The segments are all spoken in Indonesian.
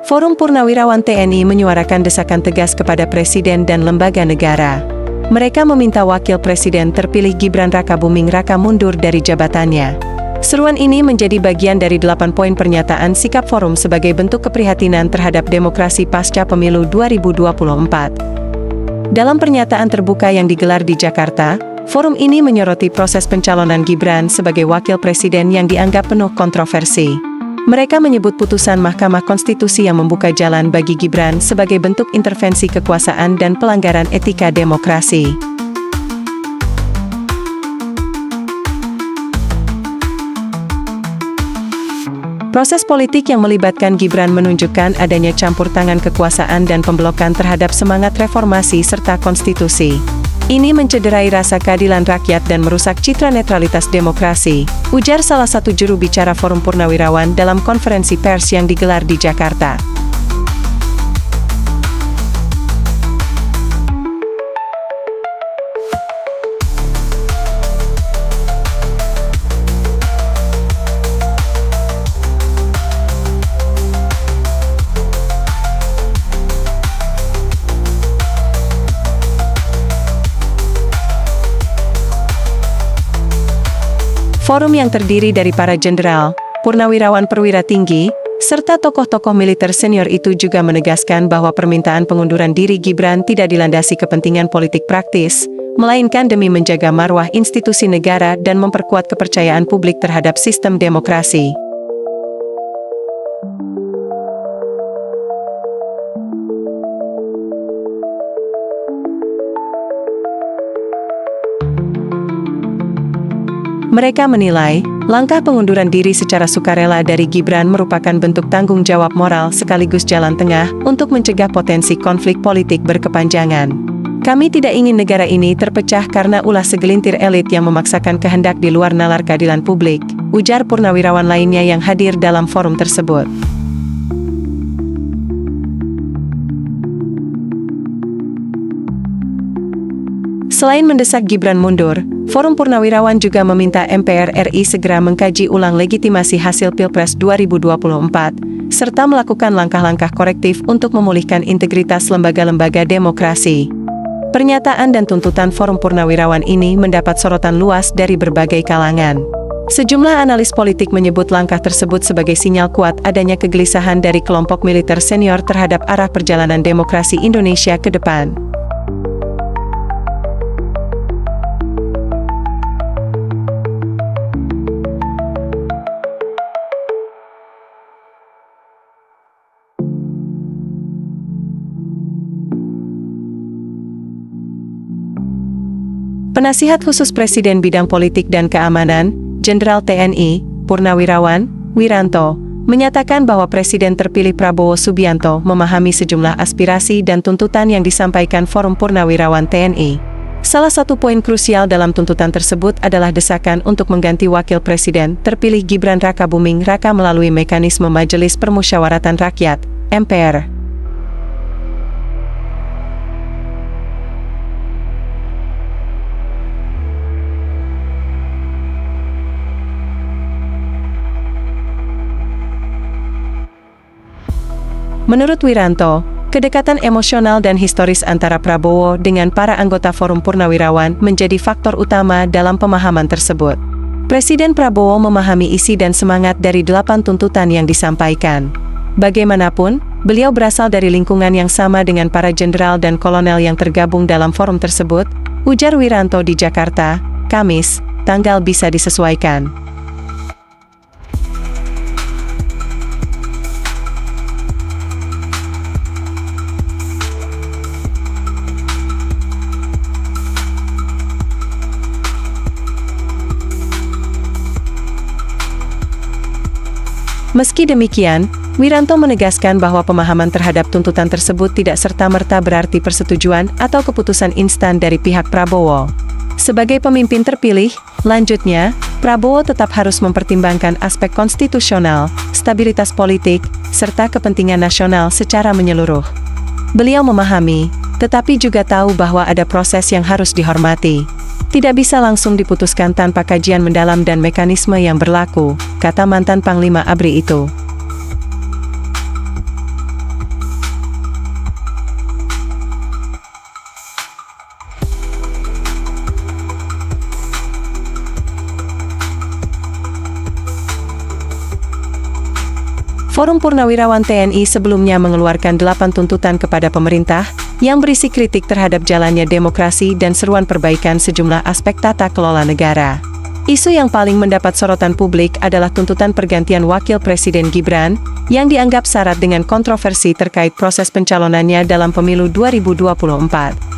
Forum Purnawirawan TNI menyuarakan desakan tegas kepada Presiden dan lembaga negara. Mereka meminta Wakil Presiden terpilih Gibran Rakabuming Raka mundur dari jabatannya. Seruan ini menjadi bagian dari 8 poin pernyataan sikap forum sebagai bentuk keprihatinan terhadap demokrasi pasca pemilu 2024. Dalam pernyataan terbuka yang digelar di Jakarta, forum ini menyoroti proses pencalonan Gibran sebagai Wakil Presiden yang dianggap penuh kontroversi. Mereka menyebut putusan Mahkamah Konstitusi yang membuka jalan bagi Gibran sebagai bentuk intervensi kekuasaan dan pelanggaran etika demokrasi. Proses politik yang melibatkan Gibran menunjukkan adanya campur tangan kekuasaan dan pemblokan terhadap semangat reformasi serta konstitusi. Ini mencederai rasa keadilan rakyat dan merusak citra netralitas demokrasi, ujar salah satu juru bicara Forum Purnawirawan dalam konferensi pers yang digelar di Jakarta. Forum yang terdiri dari para jenderal, purnawirawan perwira tinggi, serta tokoh-tokoh militer senior itu juga menegaskan bahwa permintaan pengunduran diri Gibran tidak dilandasi kepentingan politik praktis, melainkan demi menjaga marwah institusi negara dan memperkuat kepercayaan publik terhadap sistem demokrasi. Mereka menilai, langkah pengunduran diri secara sukarela dari Gibran merupakan bentuk tanggung jawab moral sekaligus jalan tengah untuk mencegah potensi konflik politik berkepanjangan. Kami tidak ingin negara ini terpecah karena ulah segelintir elit yang memaksakan kehendak di luar nalar keadilan publik, ujar purnawirawan lainnya yang hadir dalam forum tersebut. Selain mendesak Gibran mundur, Forum Purnawirawan juga meminta MPR RI segera mengkaji ulang legitimasi hasil Pilpres 2024, serta melakukan langkah-langkah korektif untuk memulihkan integritas lembaga-lembaga demokrasi. Pernyataan dan tuntutan Forum Purnawirawan ini mendapat sorotan luas dari berbagai kalangan. Sejumlah analis politik menyebut langkah tersebut sebagai sinyal kuat adanya kegelisahan dari kelompok militer senior terhadap arah perjalanan demokrasi Indonesia ke depan. Penasihat Khusus Presiden Bidang Politik dan Keamanan, Jenderal TNI, Purnawirawan Wiranto, menyatakan bahwa Presiden terpilih Prabowo Subianto memahami sejumlah aspirasi dan tuntutan yang disampaikan Forum Purnawirawan TNI. Salah satu poin krusial dalam tuntutan tersebut adalah desakan untuk mengganti Wakil Presiden terpilih Gibran Rakabuming Raka melalui mekanisme Majelis Permusyawaratan Rakyat, MPR. Menurut Wiranto, kedekatan emosional dan historis antara Prabowo dengan para anggota Forum Purnawirawan menjadi faktor utama dalam pemahaman tersebut. Presiden Prabowo memahami isi dan semangat dari 8 tuntutan yang disampaikan. Bagaimanapun, beliau berasal dari lingkungan yang sama dengan para jenderal dan kolonel yang tergabung dalam forum tersebut, ujar Wiranto di Jakarta, Kamis, tanggal bisa disesuaikan. Meski demikian, Wiranto menegaskan bahwa pemahaman terhadap tuntutan tersebut tidak serta-merta berarti persetujuan atau keputusan instan dari pihak Prabowo. Sebagai pemimpin terpilih, lanjutnya, Prabowo tetap harus mempertimbangkan aspek konstitusional, stabilitas politik, serta kepentingan nasional secara menyeluruh. Beliau memahami, tetapi juga tahu bahwa ada proses yang harus dihormati. Tidak bisa langsung diputuskan tanpa kajian mendalam dan mekanisme yang berlaku, kata mantan Panglima ABRI itu. Forum Purnawirawan TNI sebelumnya mengeluarkan 8 tuntutan kepada pemerintah yang berisi kritik terhadap jalannya demokrasi dan seruan perbaikan sejumlah aspek tata kelola negara. Isu yang paling mendapat sorotan publik adalah tuntutan pergantian Wakil Presiden Gibran, yang dianggap syarat dengan kontroversi terkait proses pencalonannya dalam pemilu 2024.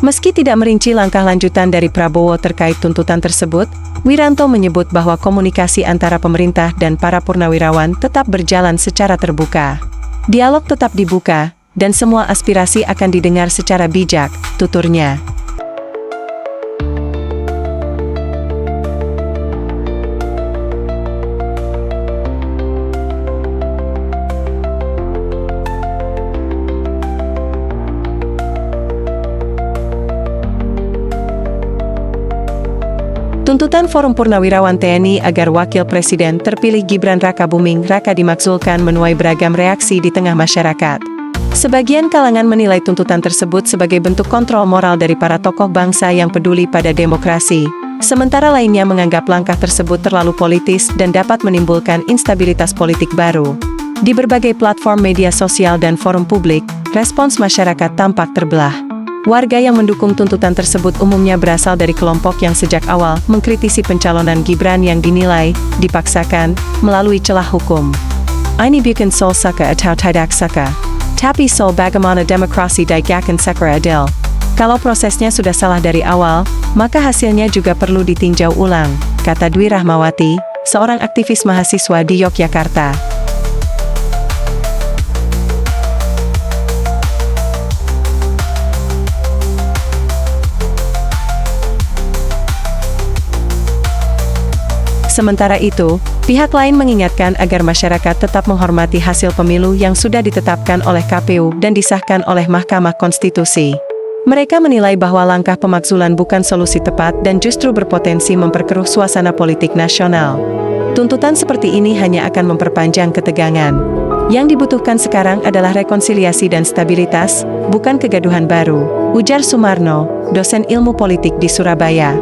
Meski tidak merinci langkah lanjutan dari Prabowo terkait tuntutan tersebut, Wiranto menyebut bahwa komunikasi antara pemerintah dan para purnawirawan tetap berjalan secara terbuka. Dialog tetap dibuka, dan semua aspirasi akan didengar secara bijak, tuturnya. Tuntutan Forum Purnawirawan TNI agar Wakil Presiden terpilih Gibran Rakabuming Raka dimaksudkan menuai beragam reaksi di tengah masyarakat. Sebagian kalangan menilai tuntutan tersebut sebagai bentuk kontrol moral dari para tokoh bangsa yang peduli pada demokrasi, sementara lainnya menganggap langkah tersebut terlalu politis dan dapat menimbulkan instabilitas politik baru. Di berbagai platform media sosial dan forum publik, respons masyarakat tampak terbelah. Warga yang mendukung tuntutan tersebut umumnya berasal dari kelompok yang sejak awal mengkritisi pencalonan Gibran yang dinilai dipaksakan melalui celah hukum. Ini bukan soal suka atau tidak suka, tapi soal bagaimana demokrasi ditegakkan secara adil. Kalau prosesnya sudah salah dari awal, maka hasilnya juga perlu ditinjau ulang, kata Dwi Rahmawati, seorang aktivis mahasiswa di Yogyakarta. Sementara itu, pihak lain mengingatkan agar masyarakat tetap menghormati hasil pemilu yang sudah ditetapkan oleh KPU dan disahkan oleh Mahkamah Konstitusi. Mereka menilai bahwa langkah pemakzulan bukan solusi tepat dan justru berpotensi memperkeruh suasana politik nasional. Tuntutan seperti ini hanya akan memperpanjang ketegangan. Yang dibutuhkan sekarang adalah rekonsiliasi dan stabilitas, bukan kegaduhan baru, ujar Sumarno, dosen ilmu politik di Surabaya.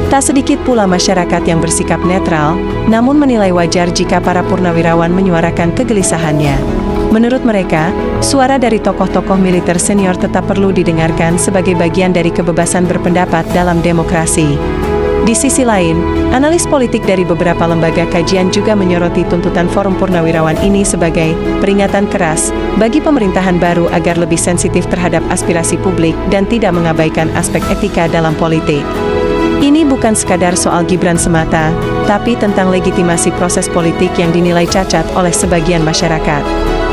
Tak sedikit pula masyarakat yang bersikap netral, namun menilai wajar jika para purnawirawan menyuarakan kegelisahannya. Menurut mereka, suara dari tokoh-tokoh militer senior tetap perlu didengarkan sebagai bagian dari kebebasan berpendapat dalam demokrasi. Di sisi lain, analis politik dari beberapa lembaga kajian juga menyoroti tuntutan Forum Purnawirawan ini sebagai peringatan keras bagi pemerintahan baru agar lebih sensitif terhadap aspirasi publik dan tidak mengabaikan aspek etika dalam politik. Ini bukan sekadar soal Gibran semata, tapi tentang legitimasi proses politik yang dinilai cacat oleh sebagian masyarakat.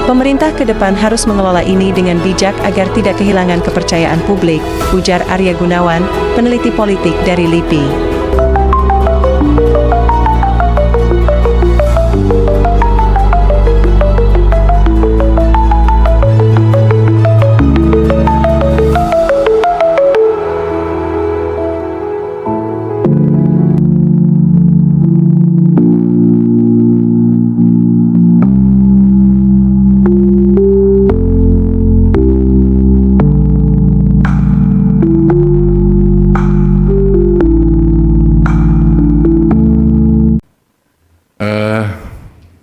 Pemerintah ke depan harus mengelola ini dengan bijak agar tidak kehilangan kepercayaan publik, ujar Arya Gunawan, peneliti politik dari LIPI.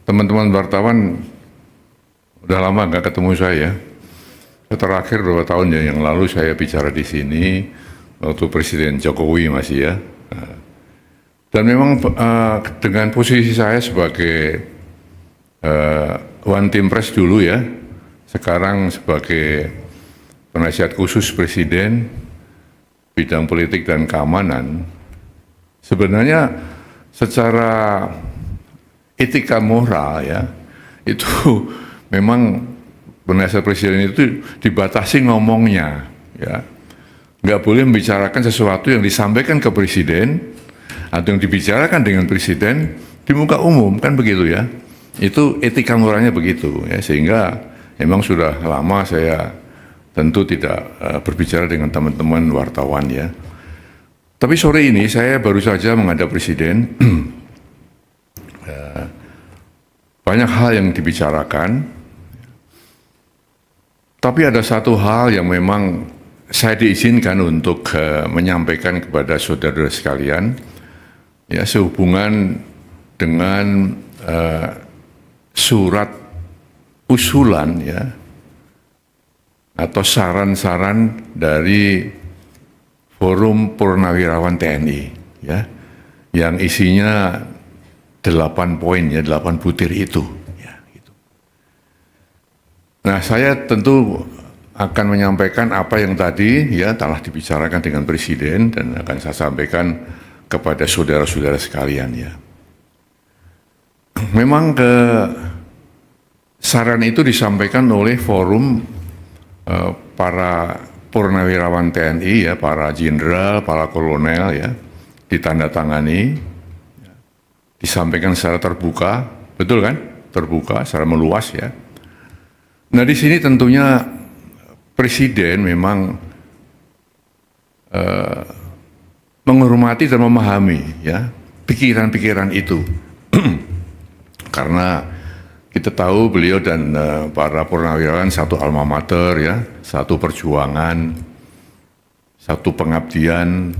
Teman-teman wartawan udah lama nggak ketemu saya. Terakhir 2 tahun ya yang lalu saya bicara di sini waktu Presiden Jokowi masih ya. Dan memang dengan posisi saya sebagai One Team Press dulu ya, sekarang sebagai penasihat khusus Presiden bidang politik dan keamanan, sebenarnya secara etika moral ya, itu memang penasihat presiden itu dibatasi ngomongnya ya. Nggak boleh membicarakan sesuatu yang disampaikan ke presiden atau yang dibicarakan dengan presiden di muka umum, kan begitu ya. Itu etika moralnya begitu ya, sehingga memang sudah lama saya tentu tidak berbicara dengan teman-teman wartawan ya. Tapi sore ini saya baru saja menghadap Presiden. Banyak hal yang dibicarakan, tapi ada satu hal yang memang saya diizinkan untuk menyampaikan kepada saudara sekalian, ya, sehubungan dengan surat usulan ya atau saran-saran dari Forum Purnawirawan TNI ya, yang isinya 8 poin ya, 8 butir itu ya, gitu. Nah, saya tentu akan menyampaikan apa yang tadi ya telah dibicarakan dengan Presiden dan akan saya sampaikan kepada saudara-saudara sekalian ya. Memang saran itu disampaikan oleh forum para purnawirawan TNI ya, para jenderal, para kolonel ya, ditandatangani, disampaikan secara terbuka, betul kan? Terbuka, secara meluas ya. Nah, di sini tentunya Presiden memang menghormati dan memahami ya pikiran-pikiran itu. Karena kita tahu beliau dan para purnawirawan satu alma mater ya, satu perjuangan, satu pengabdian,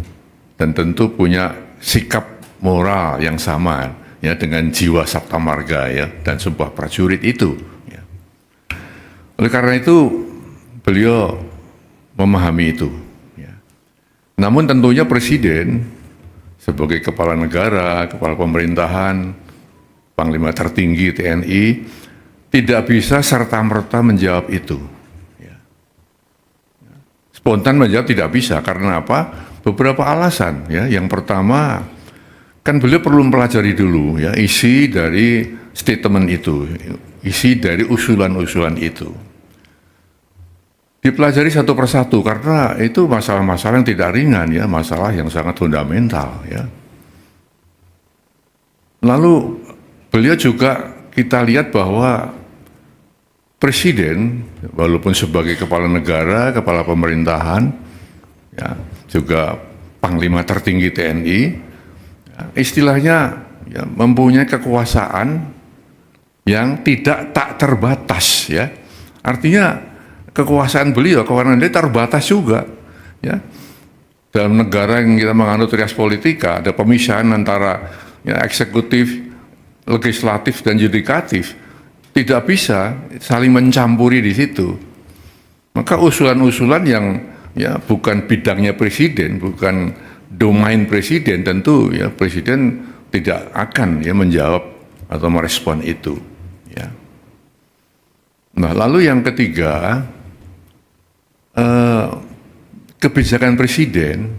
dan tentu punya sikap moral yang sama ya dengan jiwa sabta marga ya dan sebuah prajurit itu. Ya. Oleh karena itu beliau memahami itu. Ya. Namun tentunya Presiden sebagai kepala negara, kepala pemerintahan, Panglima tertinggi TNI tidak bisa serta-merta menjawab itu. Ya. Spontan menjawab tidak bisa karena apa? Beberapa alasan ya. Yang pertama, kan beliau perlu mempelajari dulu ya isi dari statement itu, isi dari usulan-usulan itu. Dipelajari satu persatu karena itu masalah-masalah yang tidak ringan ya, masalah yang sangat fundamental ya. Lalu beliau juga kita lihat bahwa Presiden walaupun sebagai kepala negara, kepala pemerintahan ya, juga Panglima tertinggi TNI, istilahnya ya, mempunyai kekuasaan yang tidak tak terbatas ya. Artinya kekuasaan beliau, kewenangan dia terbatas juga ya. Dalam negara yang kita menganut rias politika ada pemisahan antara ya, eksekutif, legislatif dan yudikatif. Tidak bisa saling mencampuri di situ. Maka usulan-usulan yang ya bukan bidangnya Presiden, bukan domain Presiden, tentu ya Presiden tidak akan ya menjawab atau merespon itu ya. Nah, lalu yang ketiga, kebijakan Presiden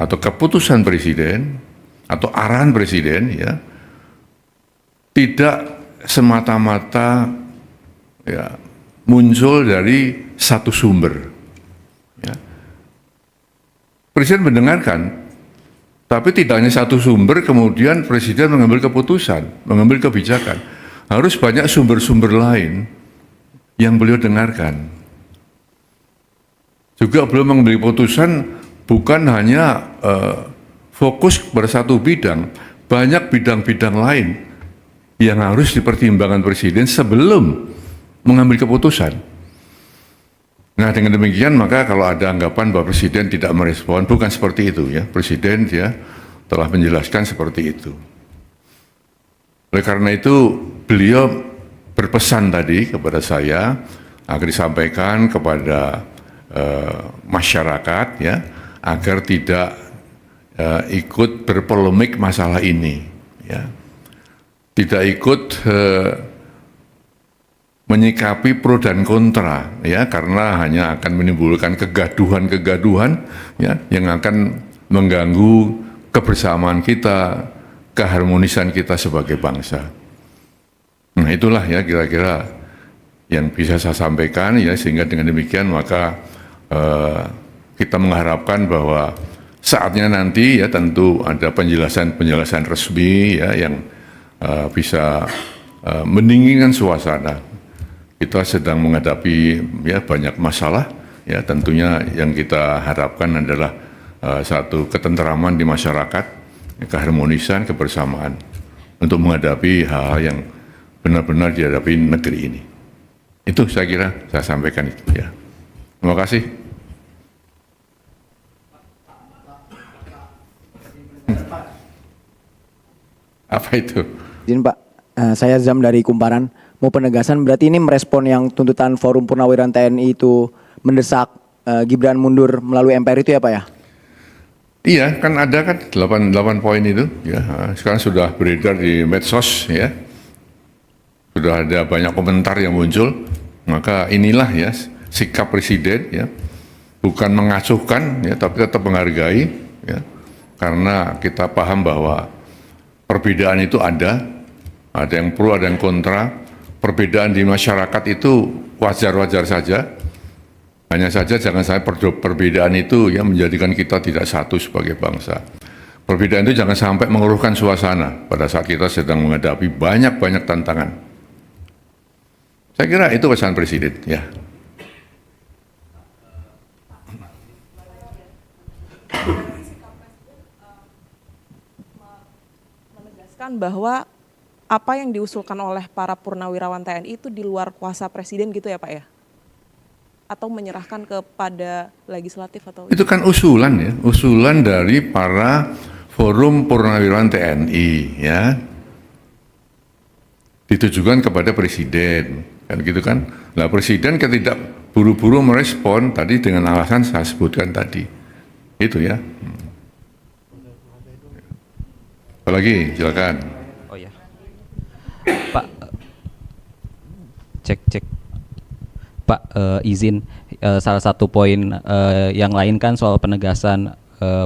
atau keputusan Presiden atau arahan Presiden ya tidak semata-mata ya muncul dari satu sumber ya. Presiden mendengarkan, tapi tidak hanya satu sumber kemudian Presiden mengambil keputusan, mengambil kebijakan. Harus banyak sumber-sumber lain yang beliau dengarkan. Juga beliau mengambil keputusan bukan hanya fokus pada satu bidang, banyak bidang-bidang lain yang harus dipertimbangkan Presiden sebelum mengambil keputusan. Nah, dengan demikian maka kalau ada anggapan bahwa Presiden tidak merespon, bukan seperti itu ya. Presiden dia telah menjelaskan seperti itu. Oleh karena itu beliau berpesan tadi kepada saya agar disampaikan kepada masyarakat ya agar tidak ikut berpolemik masalah ini ya. Tidak ikut menyikapi pro dan kontra ya karena hanya akan menimbulkan kegaduhan-kegaduhan ya yang akan mengganggu kebersamaan kita, keharmonisan kita sebagai bangsa. Nah, itulah ya kira-kira yang bisa saya sampaikan ya, sehingga dengan demikian maka kita mengharapkan bahwa saatnya nanti ya tentu ada penjelasan-penjelasan resmi ya yang bisa mendinginkan suasana. kita sedang menghadapi ya banyak masalah. Ya tentunya yang kita harapkan adalah satu ketenteraman di masyarakat, keharmonisan, kebersamaan untuk menghadapi hal-hal yang benar-benar dihadapi negeri ini. Itu saya kira saya sampaikan itu ya. Terima kasih. Apa itu? Izin Pak, saya Zam dari Kumparan. Mau penegasan berarti ini merespon yang tuntutan Forum Purnawirawan TNI itu mendesak Gibran mundur melalui MPR itu ya Pak ya? Iya, kan ada kan 8 poin itu ya. Sekarang sudah beredar di medsos ya. Sudah ada banyak komentar yang muncul. Maka inilah ya sikap presiden ya. Bukan mengacuhkan ya, tapi tetap menghargai ya. Karena kita paham bahwa perbedaan itu ada yang pro, ada yang kontra. Perbedaan di masyarakat itu wajar-wajar saja. Hanya saja jangan sampai perbedaan itu ya menjadikan kita tidak satu sebagai bangsa. Perbedaan itu jangan sampai mengeruhkan suasana pada saat kita sedang menghadapi banyak-banyak tantangan. Saya kira itu pesan presiden ya. Menegaskan bahwa apa yang diusulkan oleh para purnawirawan TNI itu di luar kuasa presiden gitu ya Pak ya? Atau menyerahkan kepada legislatif atau? Itu kan usulan ya, usulan dari para Forum Purnawirawan TNI ya. Ditujukan kepada presiden, kan gitu kan. Nah presiden tidak buru-buru merespon tadi dengan alasan saya sebutkan tadi. Itu ya. Apalagi silakan. Oh ya. Pak, cek. Pak, izin salah satu poin yang lain kan soal penegasan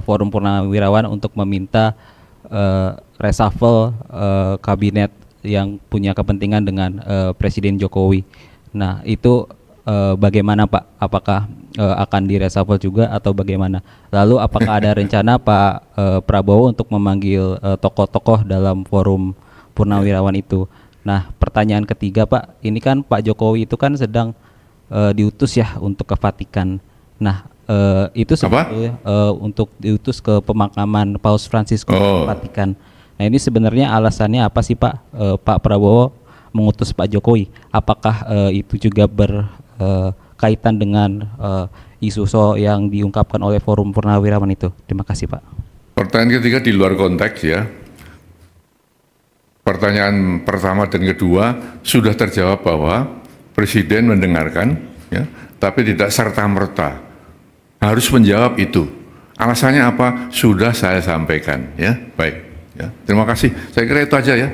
Forum Purnawirawan untuk meminta reshuffle kabinet yang punya kepentingan dengan Presiden Jokowi. Nah, itu bagaimana Pak? Apakah akan direshuffle juga atau bagaimana? Lalu apakah ada rencana Pak Prabowo untuk memanggil tokoh-tokoh dalam Forum Purnawirawan itu? Nah, pertanyaan ketiga Pak, ini kan Pak Jokowi itu kan sedang diutus ya untuk ke Vatikan. Nah, itu sebetulnya untuk diutus ke pemakaman Paus Fransiskus ke Vatikan. Nah, ini sebenarnya alasannya apa sih Pak? Pak Prabowo mengutus Pak Jokowi. Apakah itu juga berkaitan dengan isu yang diungkapkan oleh Forum Purnawirawan itu? Terima kasih Pak. Pertanyaan ketiga di luar konteks ya. Pertanyaan pertama dan kedua sudah terjawab bahwa Presiden mendengarkan, ya, tapi tidak serta-merta harus menjawab itu. Alasannya apa? Sudah saya sampaikan, ya. Baik, ya. Terima kasih. Saya kira itu aja ya.